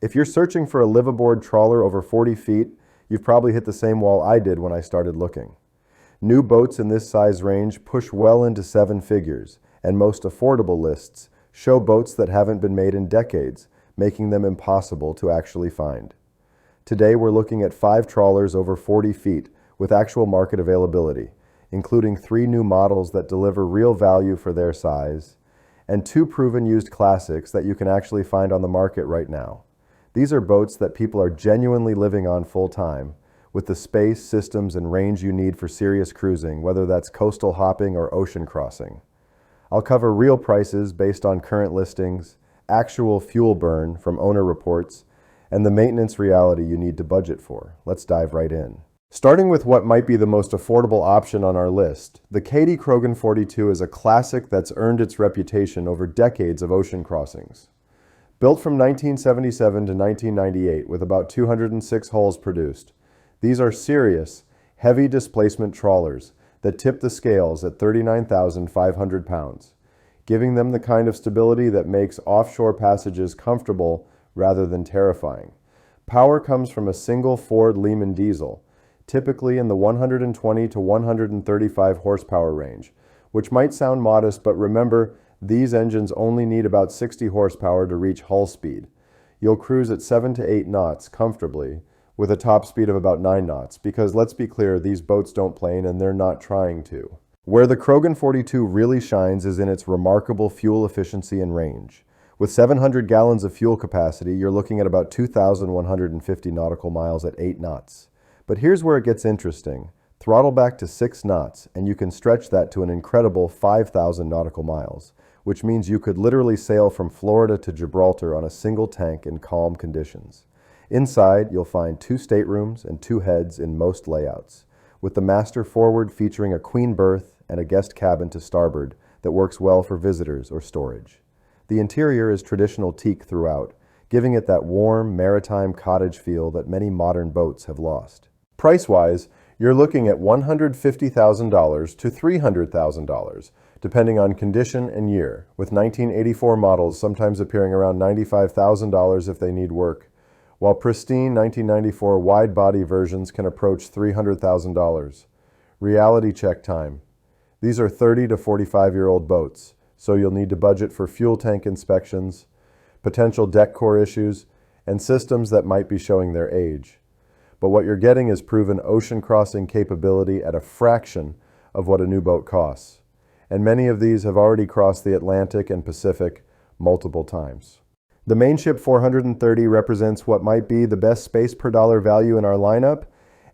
If you're searching for a liveaboard trawler over 40 feet, you've probably hit the same wall I did when I started looking. New boats in this size range push well into seven figures, and most affordable lists show boats that haven't been made in decades, making them impossible to actually find. Today we're looking at 5 trawlers over 40 feet with actual market availability, including 3 new models that deliver real value for their size, and 2 proven used classics that you can actually find on the market right now. These are boats that people are genuinely living on full time, with the space, systems, and range you need for serious cruising, whether that's coastal hopping or ocean crossing. I'll cover real prices based on current listings, actual fuel burn from owner reports, and the maintenance reality you need to budget for. Let's dive right in. Starting with what might be the most affordable option on our list, the Kadey-Krogen 42 is a classic that's earned its reputation over decades of ocean crossings. Built from 1977 to 1998 with about 206 hulls produced, these are serious, heavy displacement trawlers that tip the scales at 39,500 pounds, giving them the kind of stability that makes offshore passages comfortable rather than terrifying. Power comes from a single Ford Lehman diesel, typically in the 120 to 135 horsepower range, which might sound modest, but remember, these engines only need about 60 horsepower to reach hull speed. You'll cruise at 7 to 8 knots comfortably, with a top speed of about 9 knots, because let's be clear, these boats don't plane and they're not trying to. Where the Krogen 42 really shines is in its remarkable fuel efficiency and range. With 700 gallons of fuel capacity, you're looking at about 2,150 nautical miles at 8 knots. But here's where it gets interesting. Throttle back to 6 knots, and you can stretch that to an incredible 5,000 nautical miles, which means you could literally sail from Florida to Gibraltar on a single tank in calm conditions. Inside, you'll find 2 staterooms and 2 heads in most layouts, with the master forward featuring a queen berth and a guest cabin to starboard that works well for visitors or storage. The interior is traditional teak throughout, giving it that warm, maritime cottage feel that many modern boats have lost. Price-wise, you're looking at $150,000 to $300,000, depending on condition and year, with 1984 models sometimes appearing around $95,000 if they need work, while pristine 1994 wide-body versions can approach $300,000. Reality check time. These are 30 to 45-year-old boats, so you'll need to budget for fuel tank inspections, potential deck core issues, and systems that might be showing their age. But what you're getting is proven ocean crossing capability at a fraction of what a new boat costs. And many of these have already crossed the Atlantic and Pacific multiple times. The Mainship 430 represents what might be the best space per dollar value in our lineup,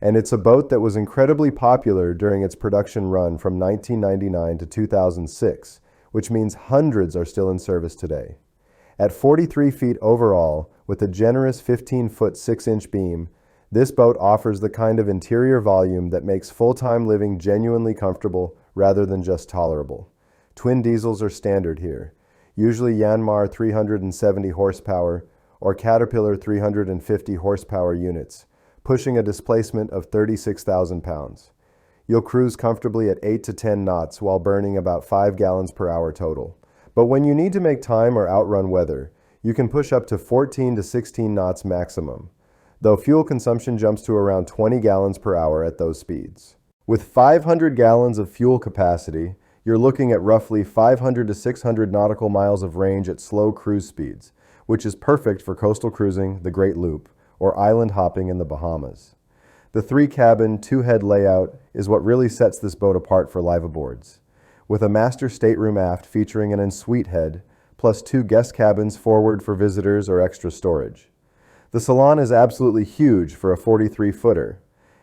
and it's a boat that was incredibly popular during its production run from 1999 to 2006, which means hundreds are still in service today. At 43 feet overall, with a generous 15-foot 6-inch beam, this boat offers the kind of interior volume that makes full-time living genuinely comfortable rather than just tolerable. Twin diesels are standard here, usually Yanmar 370 horsepower or Caterpillar 350 horsepower units, pushing a displacement of 36,000 pounds. You'll cruise comfortably at 8 to 10 knots while burning about 5 gallons per hour total. But when you need to make time or outrun weather, you can push up to 14 to 16 knots maximum, though fuel consumption jumps to around 20 gallons per hour at those speeds. With 500 gallons of fuel capacity, you're looking at roughly 500 to 600 nautical miles of range at slow cruise speeds, which is perfect for coastal cruising, the Great Loop, or island hopping in the Bahamas. The 3-cabin, 2-head layout is what really sets this boat apart for liveaboards, with a master stateroom aft featuring an en-suite head, plus 2 guest cabins forward for visitors or extra storage. The salon is absolutely huge for a 43-footer,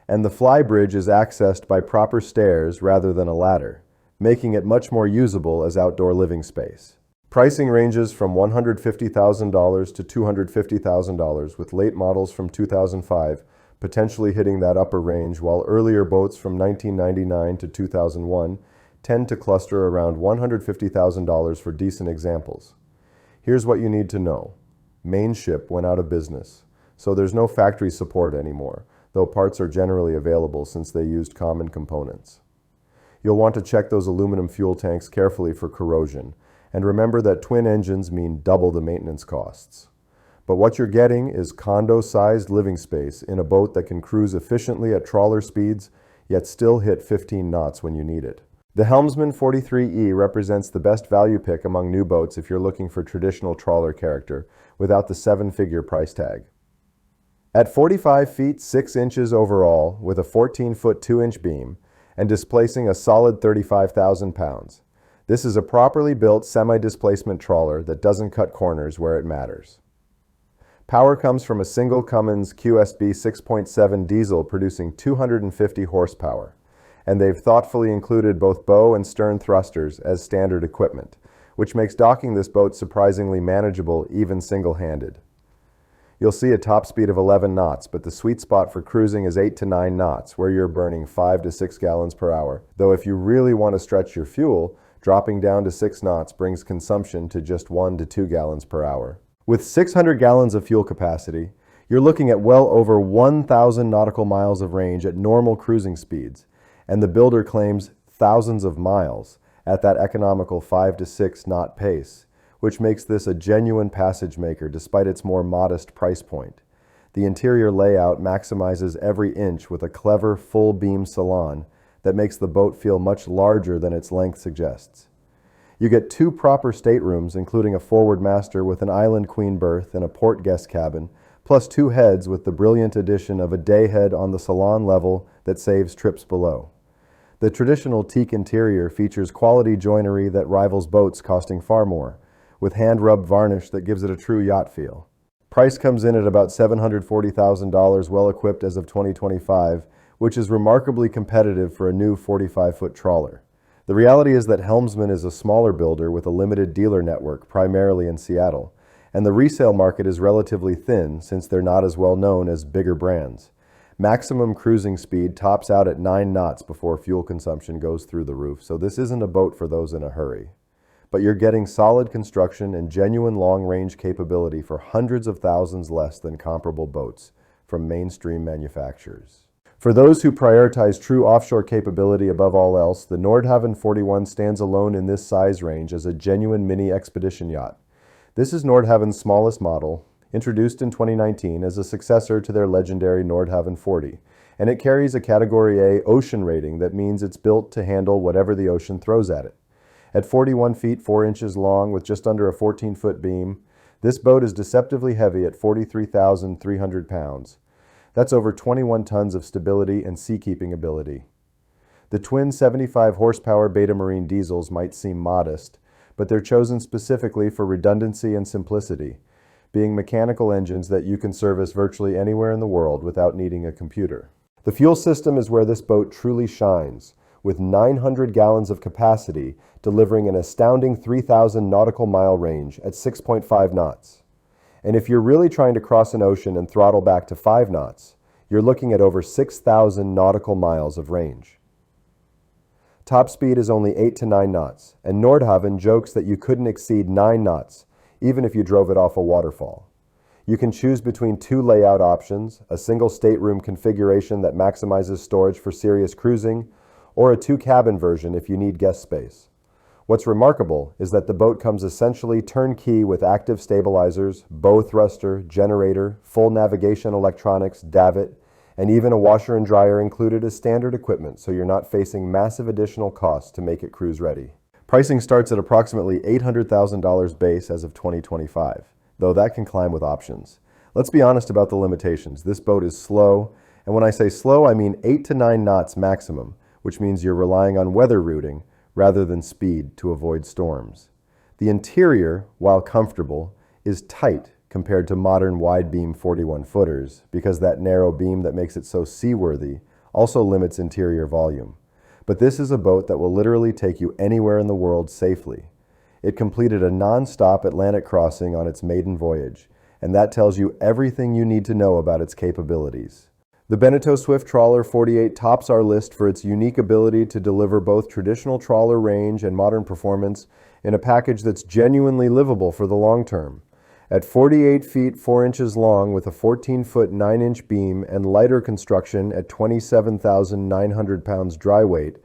and the flybridge is accessed by proper stairs rather than a ladder, making it much more usable as outdoor living space. Pricing ranges from $150,000 to $250,000, with late models from 2005 potentially hitting that upper range, while earlier boats from 1999 to 2001 tend to cluster around $150,000 for decent examples. Here's what you need to know. Mainship went out of business, so there's no factory support anymore, though parts are generally available since they used common components. You'll want to check those aluminum fuel tanks carefully for corrosion, and remember that twin engines mean double the maintenance costs. But what you're getting is condo-sized living space in a boat that can cruise efficiently at trawler speeds, yet still hit 15 knots when you need it. The Helmsman 43E represents the best value pick among new boats if you're looking for traditional trawler character, without the 7-figure price tag. At 45 feet 6 inches overall, with a 14-foot 2-inch beam, and displacing a solid 35,000 pounds, this is a properly built semi-displacement trawler that doesn't cut corners where it matters. Power comes from a single Cummins QSB 6.7 diesel producing 250 horsepower, and they've thoughtfully included both bow and stern thrusters as standard equipment, which makes docking this boat surprisingly manageable even single-handed. You'll see a top speed of 11 knots, but the sweet spot for cruising is 8 to 9 knots, where you're burning 5 to 6 gallons per hour. Though if you really want to stretch your fuel, dropping down to 6 knots brings consumption to just 1 to 2 gallons per hour. With 600 gallons of fuel capacity, you're looking at well over 1,000 nautical miles of range at normal cruising speeds, and the builder claims thousands of miles at that economical 5 to 6 knot pace, which makes this a genuine passage maker despite its more modest price point. The interior layout maximizes every inch with a clever full beam salon that makes the boat feel much larger than its length suggests. You get 2 proper staterooms, including a forward master with an island queen berth and a port guest cabin, plus 2 heads with the brilliant addition of a day head on the salon level that saves trips below. The traditional teak interior features quality joinery that rivals boats costing far more, with hand-rubbed varnish that gives it a true yacht feel. Price comes in at about $740,000 well-equipped as of 2025, which is remarkably competitive for a new 45-foot trawler. The reality is that Helmsman is a smaller builder with a limited dealer network, primarily in Seattle, and the resale market is relatively thin since they're not as well known as bigger brands. Maximum cruising speed tops out at 9 knots before fuel consumption goes through the roof, so this isn't a boat for those in a hurry. But you're getting solid construction and genuine long-range capability for hundreds of thousands less than comparable boats from mainstream manufacturers. For those who prioritize true offshore capability above all else, the Nordhavn 41 stands alone in this size range as a genuine mini expedition yacht. This is Nordhavn's smallest model, introduced in 2019 as a successor to their legendary Nordhavn 40, and it carries a Category A ocean rating that means it's built to handle whatever the ocean throws at it. At 41 feet 4 inches long with just under a 14-foot beam, this boat is deceptively heavy at 43,300 pounds. That's over 21 tons of stability and seakeeping ability. The twin 75 horsepower Beta Marine diesels might seem modest, but they're chosen specifically for redundancy and simplicity, being mechanical engines that you can service virtually anywhere in the world without needing a computer. The fuel system is where this boat truly shines, with 900 gallons of capacity, delivering an astounding 3,000 nautical mile range at 6.5 knots. And if you're really trying to cross an ocean and throttle back to 5 knots, you're looking at over 6,000 nautical miles of range. Top speed is only 8 to 9 knots, and Nordhavn jokes that you couldn't exceed 9 knots, even if you drove it off a waterfall. You can choose between 2 layout options, a single stateroom configuration that maximizes storage for serious cruising, or a 2-cabin version if you need guest space. What's remarkable is that the boat comes essentially turnkey with active stabilizers, bow thruster, generator, full navigation electronics, davit, and even a washer and dryer included as standard equipment, so you're not facing massive additional costs to make it cruise ready. Pricing starts at approximately $800,000 base as of 2025, though that can climb with options. Let's be honest about the limitations. This boat is slow, and when I say slow, I mean 8 to 9 knots maximum, which means you're relying on weather routing rather than speed to avoid storms. The interior, while comfortable, is tight compared to modern wide-beam 41-footers because that narrow beam that makes it so seaworthy also limits interior volume. But this is a boat that will literally take you anywhere in the world safely. It completed a non-stop Atlantic crossing on its maiden voyage, and that tells you everything you need to know about its capabilities. The Beneteau Swift Trawler 48 tops our list for its unique ability to deliver both traditional trawler range and modern performance in a package that's genuinely livable for the long term. At 48 feet 4 inches long with a 14-foot 9-inch beam and lighter construction at 27,900 pounds dry weight,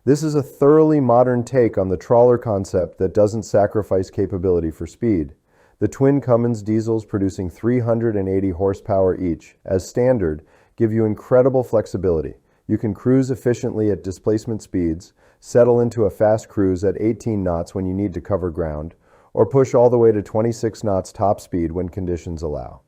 this is a thoroughly modern take on the trawler concept that doesn't sacrifice capability for speed. The twin Cummins diesels producing 380 horsepower each, as standard, give you incredible flexibility. You can cruise efficiently at displacement speeds, settle into a fast cruise at 18 knots when you need to cover ground, or push all the way to 26 knots top speed when conditions allow.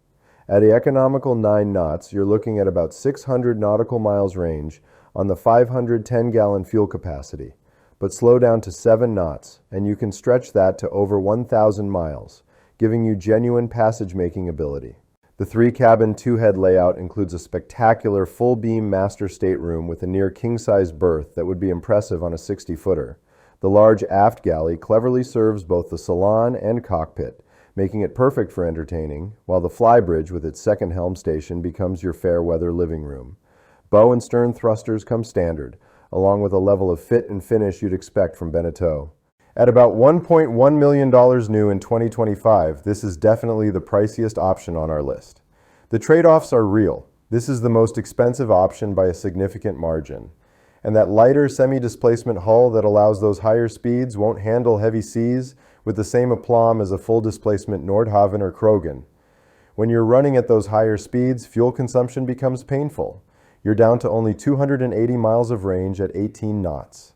At the economical 9 knots, you're looking at about 600 nautical miles range on the 510-gallon fuel capacity, but slow down to 7 knots, and you can stretch that to over 1,000 miles, giving you genuine passage-making ability. The 3-cabin 2-head layout includes a spectacular full-beam master stateroom with a near king-size berth that would be impressive on a 60-footer. The large aft galley cleverly serves both the salon and cockpit, making it perfect for entertaining, while the flybridge with its second helm station becomes your fair-weather living room. Bow and stern thrusters come standard, along with a level of fit and finish you'd expect from Beneteau. At about $1.1 million new in 2025, this is definitely the priciest option on our list. The trade-offs are real. This is the most expensive option by a significant margin. And that lighter semi-displacement hull that allows those higher speeds won't handle heavy seas with the same aplomb as a full-displacement Nordhavn or Krogen. When you're running at those higher speeds, fuel consumption becomes painful. You're down to only 280 miles of range at 18 knots.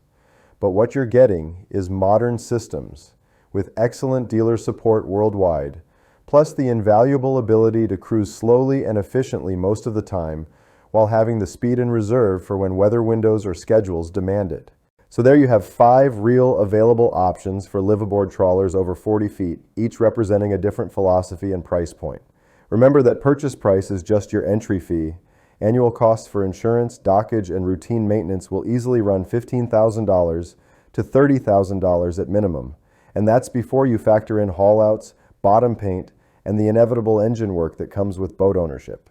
But what you're getting is modern systems with excellent dealer support worldwide, plus the invaluable ability to cruise slowly and efficiently most of the time while having the speed in reserve for when weather windows or schedules demand it. So there you have 5 real available options for liveaboard trawlers over 40 feet, each representing a different philosophy and price point. Remember that purchase price is just your entry fee. Annual costs for insurance, dockage, and routine maintenance will easily run $15,000 to $30,000 at minimum, and that's before you factor in haul-outs, bottom paint, and the inevitable engine work that comes with boat ownership.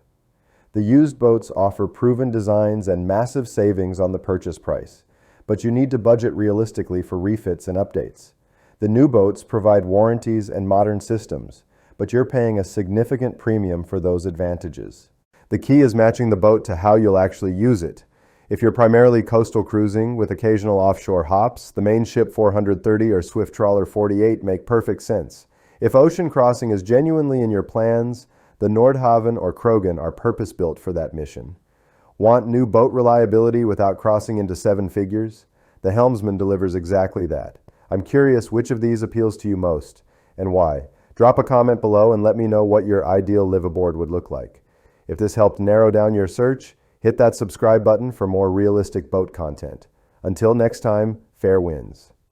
The used boats offer proven designs and massive savings on the purchase price, but you need to budget realistically for refits and updates. The new boats provide warranties and modern systems, but you're paying a significant premium for those advantages. The key is matching the boat to how you'll actually use it. If you're primarily coastal cruising with occasional offshore hops, the Mainship 430 or Swift Trawler 48 make perfect sense. If ocean crossing is genuinely in your plans, the Nordhavn or Krogen are purpose-built for that mission. Want new boat reliability without crossing into 7 figures? The Helmsman delivers exactly that. I'm curious which of these appeals to you most, and why. Drop a comment below and let me know what your ideal liveaboard would look like. If this helped narrow down your search, hit that subscribe button for more realistic boat content. Until next time, fair winds.